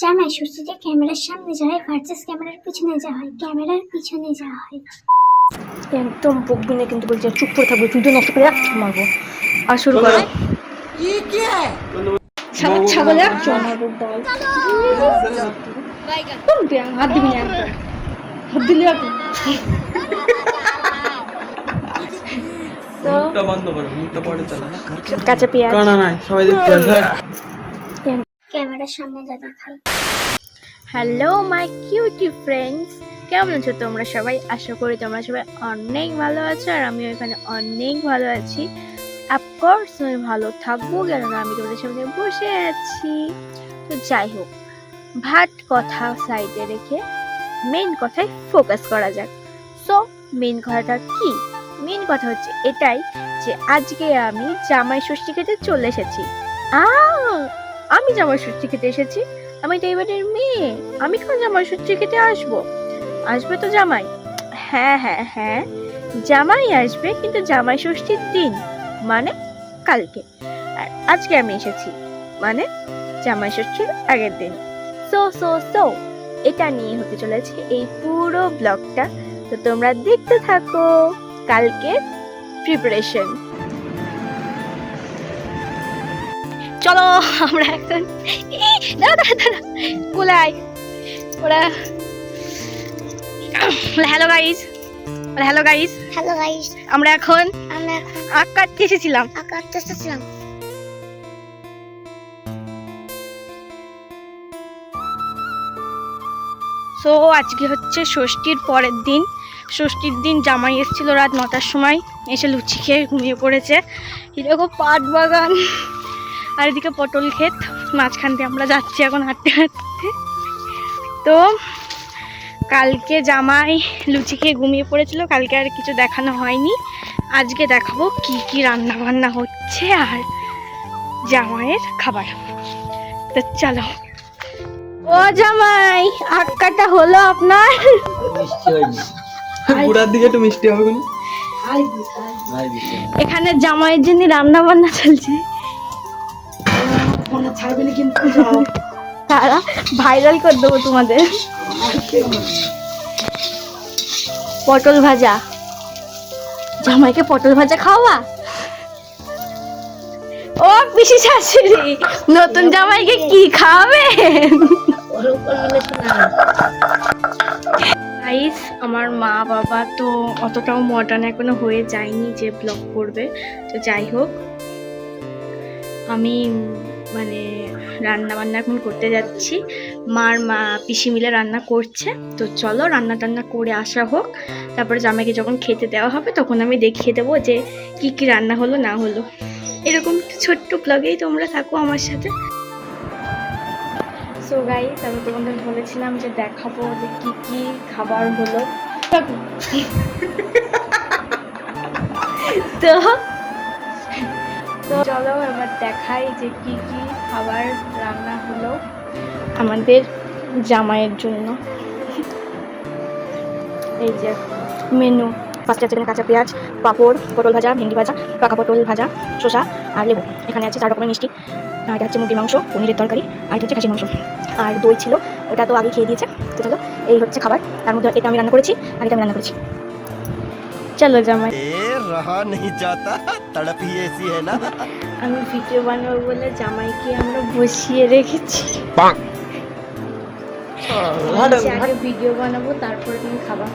জামাই ষষ্ঠীতে ক্যামেরার সামনে যাওয়া হয় ভার্সেস ক্যামেরার পিছনে যাওয়া হয়। ক্যামেরার পিছনে যাওয়া হয়। একদম বকবি না কিন্তু, বলছি চুপ করে থাকবে, ভিডিও নষ্ট করে মারবো। আর শুরু করো। ছাগলে মারবো বল। হাত দিবি না, হাত দিলে মুখটা বন্ধ করো, মুখটা পরে চালা। কাঁচা পেঁয়াজ কানা নাই, সবাই দেখতে আছে। ক্যামেরার সামনে যা দেখায়। হ্যালো মাই কিউটি ফ্রেন্ডস, কেমন আছো তোমরা সবাই? আশা করি তোমরা সবাই অনেক ভালো আছো, আর আমিও এখানে অনেক ভালো আছি। অফকোর্স আমি ভালো থাকবো, কেননা আমি তোমাদের সামনে বসে আছি। তো যাই হোক, ভাট কথা সাইডে রেখে মেন কথায় ফোকাস করা যাক। সো মেন কথাটা কি? মেন কথা হচ্ছে এটাই যে আজকে আমি জামাই ষষ্ঠী খেতে চলে এসেছি। আমি জামাই ষষ্ঠী খেতে এসেছি? আমি তো এবারের মেয়ে, আমি কেন জামাই ষষ্ঠী খেতে আসবো? আসবে তো জামাই, হ্যাঁ জামাই আসবে, কিন্তু জামাই ষষ্ঠীর দিন, মানে কালকে। আর আজকে আমি এসেছি মানে জামাই ষষ্ঠীর আগের দিন। সো এটা নিয়ে হতে চলেছে এই পুরো ব্লগটা। তো তোমরা দেখতে থাকো কালকে প্রিপারেশন। চলো আমরা এখন দাঁড়া কোলায় ওরা হ্যালো গাইস, হ্যালো গাইস, আমরা এখন আমরা আখ কাটতে এসেছিলাম। কাটতে এসেছিলাম। সো আজকে হচ্ছে ষষ্ঠীর পরের দিন। ষষ্ঠীর দিন জামাই এসেছিল রাত 9টার সময়, এসে লুচি খেয়ে ঘুমিয়ে পড়েছে। এরকম পাট বাগান আর এদিকে পটল ক্ষেত, মাঝখান দিয়ে আমরা যাচ্ছি এখন হাঁটতে হাঁটতে। তো কালকে জামাই লুচি খেয়ে ঘুমিয়ে পড়েছিল, কালকে আর কিছু দেখানো হয়নি। আজকে দেখাবো কি কি রান্না বান্না হচ্ছে আর জামাইয়ের খাবার। তো চলো। ও জামাই, আখ কাটা হলো আপনার? মিষ্টি হয়নি, গুড়ার দিকে একটু মিষ্টি হবে কোন। এখানে জামাইয়ের জন্য রান্না বান্না চলছে। তারা ভাইরাল করে দেবো তোমাদের। পটল ভাজা, জামাইকে পটল ভাজা খাওয়া। ও পিসি শাশুড়ি, নতুন জামাইকে কি খাওয়াবে? গাইস, আমার মা বাবা তো অতটাও মডার্ন এখনো হয়ে যায়নি যে ব্লগ করবে। তো যাই হোক, আমি মানে রান্না বান্না এখন করতে যাচ্ছি। মা পিসি মিলে রান্না করছে। তো চলো রান্না টান্না করে আসা হোক, তারপরে জামাইকে যখন খেতে দেওয়া হবে তখন আমি দেখিয়ে দেবো যে কি কি রান্না হলো না হলো। এরকম ছোট্ট ব্লগেই তোমরা থাকো আমার সাথে। সো গাইস, আমি তোমাদের বলেছিলাম যে দেখাবো যে কি কি খাবার হলো। তো চলো এবার দেখাই যে কি কি খাবার রান্না হলো আমাদের জামাইয়ের জন্য। এই যে মেনু, ফার্স্টে আছে এখানে কাঁচা পেঁয়াজ, পাঁপড়, পটল ভাজা, ভেন্ডি ভাজা, পাকা পটল ভাজা, শসা আর লেবু। এখানে আছে 4 রকমের মিষ্টি, আর এটা হচ্ছে মুরগির মাংস, পনিরের তরকারি, আর এটা হচ্ছে খাসির মাংস, আর দই ছিল, ওটা তো আগে খেয়ে দিয়েছে। তো চলো, এই হচ্ছে খাবার। তার মধ্যে এটা আমি রান্না করেছি আর এটা আমি রান্না করেছি। চলো জামাই। रहा नहीं जाता, तड़प ही ऐसी है ना। আমি ভিডিও বানাবো বলে জামাইকে আমরা বসিয়ে রেখেছি। আগে ভিডিও বানাবো, তারপরে তুমি খাবা।